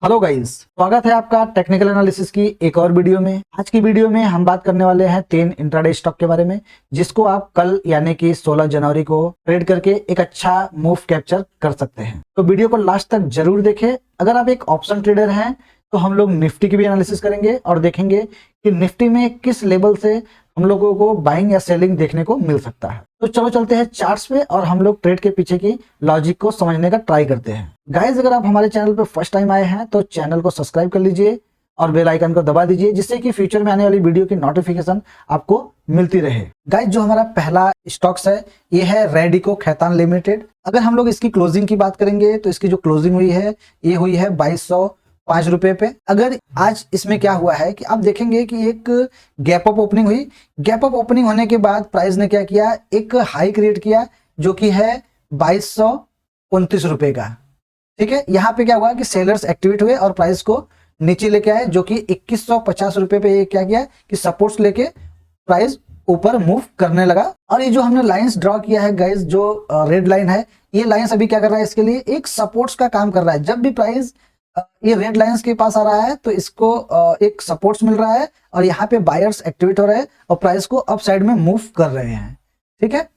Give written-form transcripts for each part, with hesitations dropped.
Hello guys, स्वागत है आपका टेक्निकल एनालिसिस की एक और वीडियो में। आज की वीडियो में हम बात करने वाले हैं 3 इंट्राडे स्टॉक के बारे में, जिसको आप कल यानी कि 16 जनवरी को ट्रेड करके एक अच्छा मूव कैप्चर कर सकते हैं। तो वीडियो को लास्ट तक जरूर देखें। अगर आप एक ऑप्शन ट्रेडर हैं तो हम लोग निफ्टी की भी एनालिसिस करेंगे और देखेंगे कि निफ्टी में किस लेवल से हम लोगों को बाइंग या सेलिंग देखने को मिल सकता है। तो चलो चलते हैं चार्ट्स पे और हम लोग ट्रेड के पीछे की लॉजिक को समझने का ट्राई करते हैं। गाइस, अगर आप हमारे चैनल पे फर्स्ट टाइम आए हैं तो चैनल को सब्सक्राइब कर लीजिए और बेल आइकन को दबा दीजिए, जिससे कि फ्यूचर में आने वाली वीडियो की नोटिफिकेशन आपको मिलती रहे। गाइस, जो हमारा पहला स्टॉक्स है ये है रेडिको खैतान लिमिटेड। अगर हम लोग इसकी क्लोजिंग की बात करेंगे तो इसकी जो क्लोजिंग हुई है ये हुई है 2205 रुपए पे। अगर आज इसमें क्या हुआ है कि आप देखेंगे कि एक गैप अप ओपनिंग हुई। गैप अप ओपनिंग होने के बाद प्राइस ने क्या किया, एक हाई क्रिएट किया जो कि है 2229 रुपए का। ठीक है, यहाँ पे क्या हुआ कि सेलर्स एक्टिवेट हुए और प्राइस को नीचे लेके आए, जो कि 2150 रुपए पे ये क्या किया कि सपोर्ट्स लेके प्राइस ऊपर मूव करने लगा। और ये जो हमने लाइंस ड्रॉ किया है गाइस, जो रेड लाइन है, ये लाइंस अभी क्या कर रहा है, इसके लिए एक सपोर्ट्स का काम कर रहा है। जब भी प्राइस ये रेड लाइंस के पास आ रहा है तो इसको एक सपोर्ट्स मिल रहा है और यहाँ पे बायर्स एक्टिवेट हो रहे हैं और प्राइस को अप साइड में मूव कर रहे हैं। ठीक है,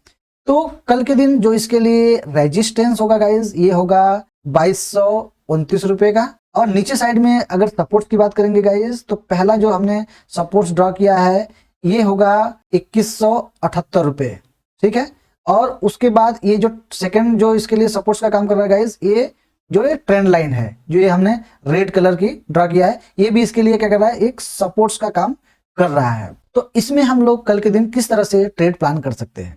तो कल के दिन जो इसके लिए रेजिस्टेंस होगा गाइस, ये होगा 2229 रुपए का। और नीचे साइड में अगर सपोर्ट्स की बात करेंगे गाइस, तो पहला जो हमने सपोर्ट्स ड्रॉ किया है ये होगा 2178 रुपए। ठीक है, और उसके बाद ये जो सेकंड जो इसके लिए सपोर्ट्स का काम कर रहा है गाइस, ये जो ये ट्रेंड लाइन है, जो ये हमने रेड कलर की ड्रॉ किया है, ये भी इसके लिए क्या कर रहा है, एक सपोर्ट्स का काम कर रहा है। तो इसमें हम लोग कल के दिन किस तरह से ट्रेड प्लान कर सकते हैं।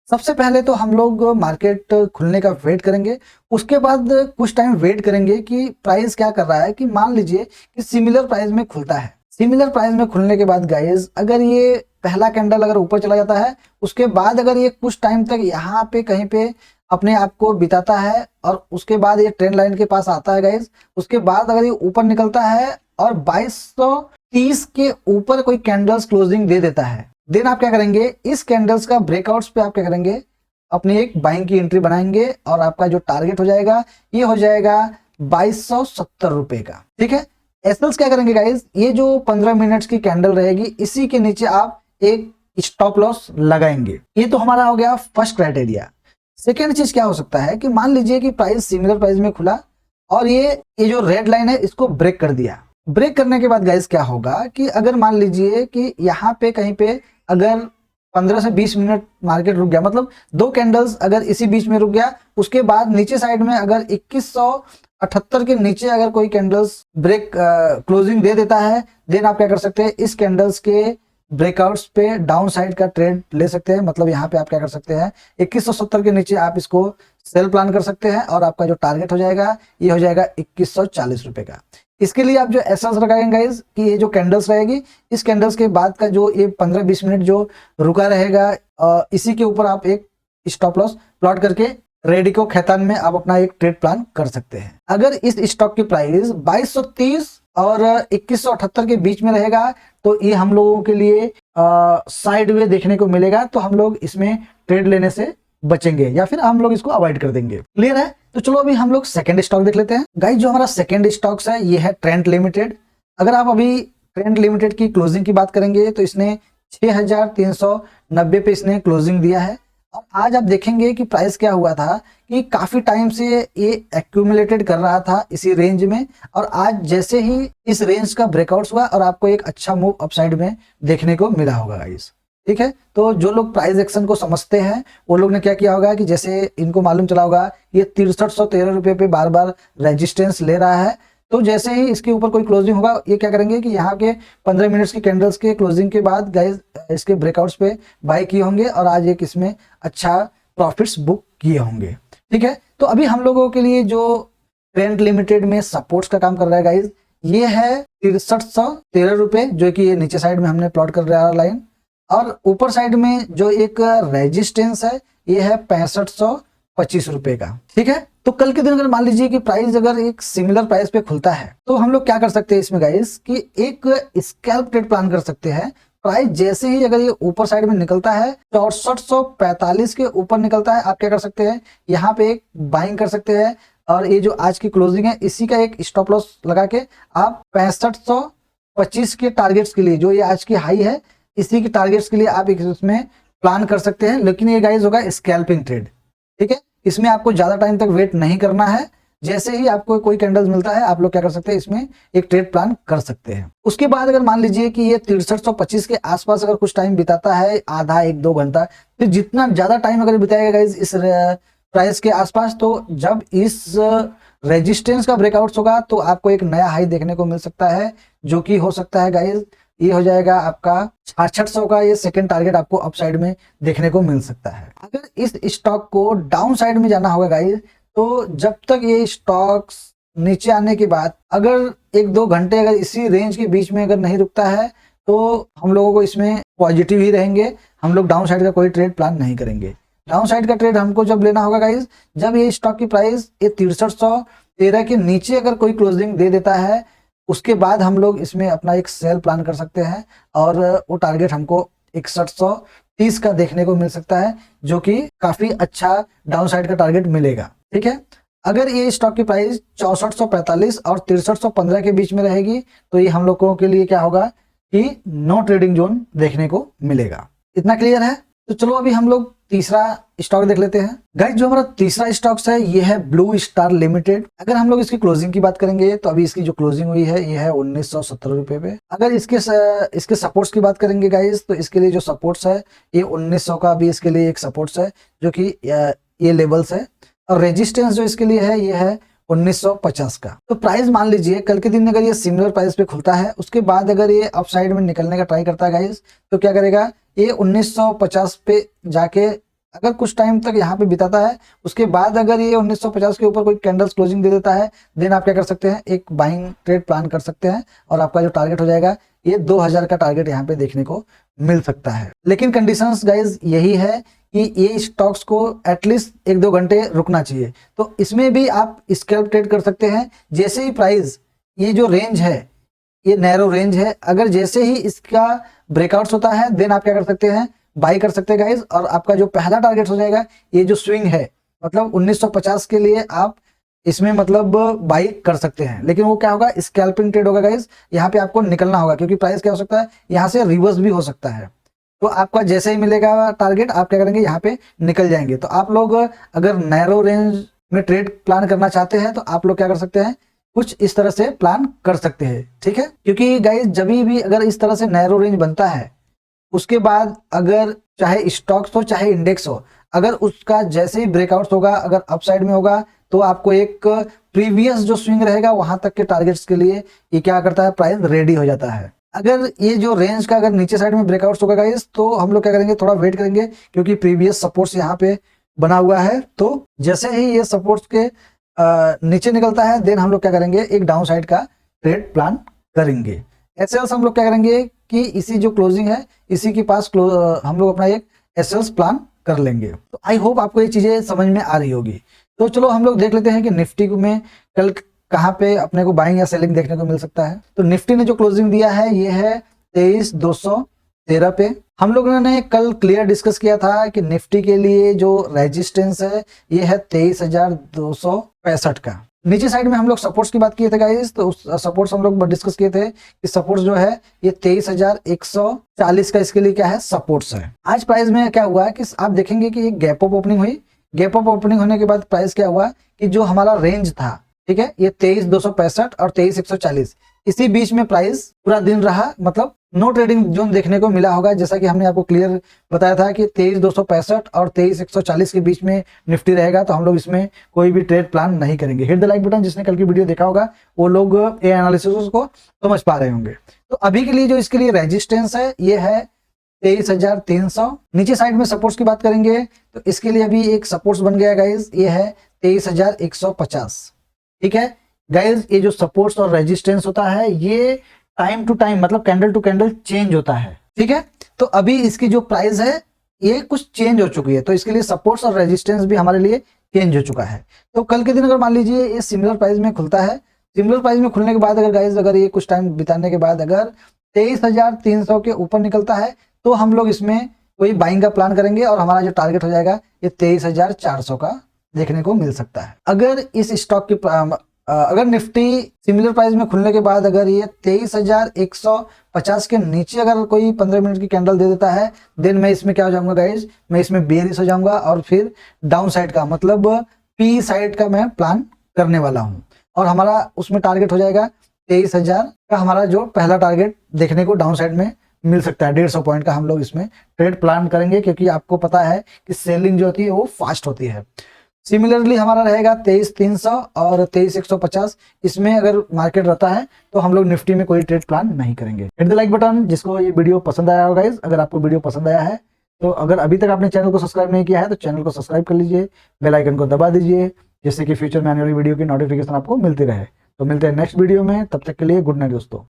सबसे पहले तो हम लोग मार्केट खुलने का वेट करेंगे, उसके बाद कुछ टाइम वेट करेंगे कि प्राइस क्या कर रहा है। कि मान लीजिए कि सिमिलर प्राइस में खुलता है। सिमिलर प्राइस में खुलने के बाद गाइस, अगर ये पहला कैंडल अगर ऊपर चला जाता है, उसके बाद अगर ये कुछ टाइम तक यहाँ पे कहीं पे अपने आप को बिताता है और उसके बाद ये ट्रेंड लाइन के पास आता है गाइस, उसके बाद अगर ये ऊपर निकलता है और 2230 के ऊपर कोई कैंडल्स क्लोजिंग दे देता है, देन आप क्या करेंगे, इस कैंडल्स का ब्रेकआउट्स पे आप क्या करेंगे, अपनी एक बाइंग की एंट्री बनाएंगे और आपका जो टारगेट हो जाएगा ये हो जाएगा 2270 रुपए का। ठीक है, एसएल्स क्या करेंगे गाइस, ये जो 15 मिनट्स की कैंडल रहेगी इसी के नीचे आप एक स्टॉप लॉस लगाएंगे। ये तो हमारा हो गया फर्स्ट क्राइटेरिया। सेकेंड चीज क्या हो सकता है कि मान लीजिए कि प्राइस सिमिलर प्राइस में खुला और ये जो रेड लाइन है इसको ब्रेक कर दिया। ब्रेक करने के बाद गाइस क्या होगा कि अगर मान लीजिए कि यहाँ पे कहीं पे अगर 15 से 20 मिनट मार्केट रुक गया, मतलब 2 कैंडल्स अगर इसी बीच में रुक गया, उसके बाद नीचे साइड में अगर 2178 के नीचे अगर कोई कैंडल्स ब्रेक क्लोजिंग दे देता है, देन आप क्या कर सकते हैं, इस कैंडल्स के ब्रेकआउट्स पे डाउन साइड का ट्रेड ले सकते हैं। मतलब यहाँ पे आप क्या कर सकते हैं, 2170 के नीचे आप इसको सेल प्लान कर सकते हैं और आपका जो टारगेट हो जाएगा ये हो जाएगा 2140 रुपए का। इसके लिए आप जो एसएल्स लगाएंगे गाइस कि ये जो कैंडल्स रहेगी, इस कैंडल्स के बाद का जो ये 15-20 मिनट जो रुका रहेगा, इसी के ऊपर आप एक स्टॉप लॉस प्लॉट करके रेडिको खैतान में आप अपना एक ट्रेड प्लान कर सकते हैं। अगर इस स्टॉक की प्राइस 2230 और 2178 के बीच में रहेगा तो ये हम लोगों के लिए साइड वे देखने को मिलेगा, तो हम लोग इसमें ट्रेड लेने से बचेंगे या फिर हम लोग इसको अवॉइड कर देंगे। क्लियर है, तो चलो अभी हम लोग सेकंड स्टॉक देख लेते हैं। गाइस, जो हमारा सेकंड स्टॉक्स है ये है ट्रेंड लिमिटेड। अगर आप अभी ट्रेंड लिमिटेड की क्लोजिंग की बात करेंगे तो इसने 6390 पे इसने क्लोजिंग दिया है। और आज आप देखेंगे कि प्राइस क्या हुआ था कि काफी टाइम से ये एक्यूमुलेटेड कर रहा था इसी रेंज में, और आज जैसे ही इस रेंज का ब्रेकआउट हुआ और आपको एक अच्छा मूव अपसाइड में देखने को मिला होगा गाइस। ठीक है, तो जो लोग प्राइस एक्शन को समझते हैं वो लोग ने क्या किया होगा कि जैसे इनको मालूम चला होगा ये 6313 रुपए पे बार बार रेजिस्टेंस ले रहा है, तो जैसे ही इसके ऊपर कोई क्लोजिंग होगा ये क्या करेंगे कि यहाँ के 15 मिनट्स की कैंडल्स के क्लोजिंग के बाद गाइस इसके ब्रेकआउट्स पे बाय किए होंगे और आज एक इसमें अच्छा प्रॉफिट्स बुक किए होंगे। ठीक है, तो अभी हम लोगों के लिए जो ट्रेंड लिमिटेड में सपोर्ट्स का काम कर रहा है गाइस, ये है 6313 रुपए, जो कि ये नीचे साइड में हमने प्लॉट कर रहा है लाइन, और ऊपर साइड में जो एक रेजिस्टेंस है ये है 6525 रुपए का। ठीक है, तो कल के दिन अगर मान लीजिए कि प्राइस अगर एक सिमिलर प्राइस पे खुलता है तो हम लोग क्या कर सकते हैं इसमें गाइस कि एक स्कैल्प ट्रेड प्लान कर सकते हैं। प्राइस जैसे ही अगर ये ऊपर साइड में निकलता है 6445 के ऊपर निकलता है, आप क्या कर सकते हैं, यहाँ पे एक बाइंग कर सकते हैं और ये जो आज की क्लोजिंग है इसी का एक स्टॉप लॉस लगा के आप 6525 के टारगेट्स के लिए, जो ये आज की हाई है, इसी के टारगेट्स के लिए आप इसमें प्लान कर सकते हैं। लेकिन ये गाइस होगा स्कैल्पिंग ट्रेड, ठीक है। इसमें आपको ज्यादा टाइम तक वेट नहीं करना है। जैसे ही आपको कोई कैंडल्स मिलता है आप लोग क्या कर सकते हैं, इसमें एक ट्रेड प्लान कर सकते हैं। उसके बाद अगर मान लीजिए कि ये 6325 के आसपास अगर कुछ टाइम बिताता है, आधा 1-2 घंटा, तो जितना ज्यादा टाइम अगर बिताएगा गाइस इस प्राइस के आसपास, तो जब इस रेजिस्टेंस का ब्रेकआउट होगा तो आपको एक नया हाई देखने को मिल सकता है, जो कि हो सकता है गाइस ये हो जाएगा आपका 6600 का। ये सेकंड टारगेट आपको अपसाइड में देखने को मिल सकता है। अगर इस स्टॉक को डाउन साइड में जाना होगा गाइस, तो जब तक ये स्टॉक्स नीचे आने के बाद अगर 1-2 घंटे अगर इसी रेंज के बीच में अगर नहीं रुकता है, तो हम लोगों को इसमें पॉजिटिव ही रहेंगे। हम लोग डाउन साइड का कोई ट्रेड प्लान नहीं करेंगे। डाउन साइड का ट्रेड हमको जब लेना होगा गाइस, जब ये स्टॉक की प्राइस ये 6313 के नीचे अगर कोई क्लोजिंग दे देता है, उसके बाद हम लोग इसमें अपना एक सेल प्लान कर सकते हैं और वो टारगेट हमको 6130 का देखने को मिल सकता है, जो कि काफी अच्छा डाउन साइड का टारगेट मिलेगा, ठीक है। अगर ये स्टॉक की प्राइस 6445 और 6315 के बीच में रहेगी, तो ये हम लोगों के लिए क्या होगा कि नो ट्रेडिंग जोन देखने को मिलेगा। इतना क्लियर है? तो चलो अभी हम लोग तीसरा स्टॉक देख लेते हैं। गाइस जो हमारा तीसरा स्टॉक्स है ये है ब्लू स्टार लिमिटेड। अगर हम लोग इसकी क्लोजिंग की बात करेंगे तो अभी इसकी जो क्लोजिंग हुई है ये है 1917 रुपए पे। अगर इसके सपोर्ट्स की बात करेंगे गाइस, तो इसके लिए जो सपोर्ट्स है ये 1900 का भी इसके लिए एक सपोर्ट्स है, जो कि ये लेवल्स है। और रेजिस्टेंस जो इसके लिए है ये है 1950 का। तो प्राइस मान लीजिए कल के दिन अगर ये सिमिलर प्राइस पे खुलता है, उसके बाद अगर ये अपसाइड में निकलने का ट्राई करता है गाइस, तो क्या करेगा, ये 1950 पे जाके अगर कुछ टाइम तक यहाँ पे बिताता है, उसके बाद अगर ये 1950 के ऊपर कोई कैंडल्स क्लोजिंग दे देता है, देन आप क्या कर सकते हैं, एक बाइंग ट्रेड प्लान कर सकते हैं और आपका जो टारगेट हो जाएगा ये 2000 का टारगेट यहाँ पे देखने को मिल सकता है। लेकिन कंडीशंस गाइज यही है कि ये स्टॉक्स को एटलीस्ट 1-2 घंटे रुकना चाहिए। तो इसमें भी आप स्कैल्प ट्रेड कर सकते हैं। जैसे ही प्राइस ये जो रेंज है ये नैरो रेंज है, अगर जैसे ही इसका ब्रेकआउट्स होता है देन आप क्या कर सकते हैं, बाई कर सकते हैं गाइज। और आपका जो पहला टारगेट हो जाएगा ये जो स्विंग है, मतलब 1950 के लिए आप इसमें मतलब बाई कर सकते हैं। लेकिन वो क्या होगा, स्कैल्पिंग ट्रेड होगा गाइज। यहाँ पे आपको निकलना होगा क्योंकि प्राइस क्या हो सकता है, यहाँ से रिवर्स भी हो सकता है। तो आपका जैसे ही मिलेगा टारगेट आप क्या करेंगे, यहाँ पे निकल जाएंगे। तो आप लोग अगर नैरो रेंज में ट्रेड प्लान करना चाहते हैं तो आप लोग क्या कर सकते हैं, कुछ इस तरह से प्लान कर सकते हैं, ठीक है। क्योंकि गाइस जब भी अगर इस तरह से नैरो रेंज बनता है, उसके बाद अगर चाहे स्टॉक्स हो चाहे इंडेक्स हो, अगर उसका जैसे ही ब्रेकआउट होगा, अगर अपसाइड में होगा, तो आपको एक प्रीवियस जो स्विंग रहेगा वहां तक के टारगेट्स के लिए ये क्या करता है, प्राइस रेडी हो जाता है। अगर ये जो रेंज का अगर नीचे साइड में ब्रेकआउट होगा गाइस, तो हम लोग क्या करेंगे, थोड़ा वेट करेंगे क्योंकि प्रीवियस सपोर्ट्स यहाँ पे बना हुआ है। तो जैसे ही ये सपोर्ट्स के नीचे निकलता है देन हम लोग क्या करेंगे, एक डाउन साइड का ट्रेड प्लान करेंगे। एसएल्स हम लोग क्या करेंगे कि इसी जो क्लोजिंग है इसी के पास हम लोग अपना एक एसएल्स प्लान कर लेंगे। तो आई होप आपको ये चीजें समझ में आ रही होगी। तो चलो हम लोग देख लेते हैं कि निफ्टी में कल कहाँ पे अपने को बाइंग या सेलिंग देखने को मिल सकता है। तो निफ्टी ने जो क्लोजिंग दिया है ये है 23,213 पे। हम लोगों ने कल क्लियर डिस्कस किया था कि निफ्टी के लिए जो रेजिस्टेंस है ये है 23,265 का। नीचे साइड में हम लोग सपोर्ट्स की बात किए थे गाइस, तो उस सपोर्ट्स हम लोग डिस्कस किए थे कि सपोर्ट्स जो है ये 23,140 का इसके लिए क्या है, सपोर्ट्स है। आज प्राइस में क्या हुआ है कि आप देखेंगे कि एक गैप अप ओपनिंग हुई। गैप अप ओपनिंग होने के बाद प्राइस क्या हुआ कि जो हमारा रेंज था, ठीक है, ये 23,265 और 23,140 इसी बीच में प्राइस पूरा दिन रहा, मतलब नो ट्रेडिंग जोन देखने को मिला होगा। जैसा कि हमने आपको क्लियर बताया था कि 23,265 और 23,140 के बीच में निफ्टी रहेगा, तो हम लोग इसमें कोई भी ट्रेड प्लान नहीं करेंगे। हिट द लाइक बटन, जिसने कल की वीडियो देखा होगा वो लोग ये एनालिसिस को समझ पा रहे होंगे। तो अभी के लिए जो इसके लिए रेजिस्टेंस है ये है 23,300। नीचे साइड में सपोर्ट्स की बात करेंगे तो इसके लिए अभी एक सपोर्ट्स बन गया गाइज, ये है 23,150, ठीक है गाइज। ये जो सपोर्ट्स और रेजिस्टेंस होता है ये टाइम टू टाइम, मतलब कैंडल टू कैंडल चेंज होता है, ठीक है। तो अभी इसकी जो प्राइस है ये कुछ चेंज हो चुकी है, तो इसके लिए सपोर्ट्स और रेजिस्टेंस भी हमारे लिए चेंज हो चुका है। तो कल के दिन अगर मान लीजिए ये सिमिलर प्राइस में खुलता है, सिमिलर प्राइस में खुलने के बाद अगर गाइज अगर ये कुछ टाइम बिताने के बाद अगर 23,300 के ऊपर निकलता है, तो हम लोग इसमें कोई बाइंग का प्लान करेंगे और हमारा जो टारगेट हो जाएगा ये 23,400 का देखने को मिल सकता है। अगर इस स्टॉक की अगर निफ्टी सिमिलर प्राइस में खुलने के बाद अगर ये 23,150 के नीचे अगर कोई 15 मिनट की कैंडल दे देता है, देन मैं इसमें क्या हो जाऊंगा गाइज, मैं इसमें बेयरिश हो जाऊंगा और फिर डाउन साइड का मतलब पी साइड का मैं प्लान करने वाला हूं। और हमारा उसमें टारगेट हो जाएगा 23,000 का, हमारा जो पहला टारगेट देखने को डाउन साइड में मिल सकता है। 150 पॉइंट का हम लोग इसमें ट्रेड प्लान करेंगे, क्योंकि आपको पता है कि सेलिंग जो होती है वो फास्ट होती है। सिमिलरली हमारा रहेगा 23,300 और 23,150, इसमें अगर मार्केट रहता है तो हम लोग निफ्टी में कोई ट्रेड प्लान नहीं करेंगे। हिट द लाइक बटन जिसको ये वीडियो पसंद आया होगा गाइस। अगर आपको वीडियो पसंद आया है तो अगर अभी तक आपने चैनल को सब्सक्राइब नहीं किया है तो चैनल को सब्सक्राइब कर लीजिए, बेल आइकन को दबा दीजिए, जिससे कि फ्यूचर में आने वाली वीडियो की नोटिफिकेशन आपको मिलती रहे। तो मिलते हैं नेक्स्ट वीडियो में, तब तक के लिए गुड नाइट दोस्तों।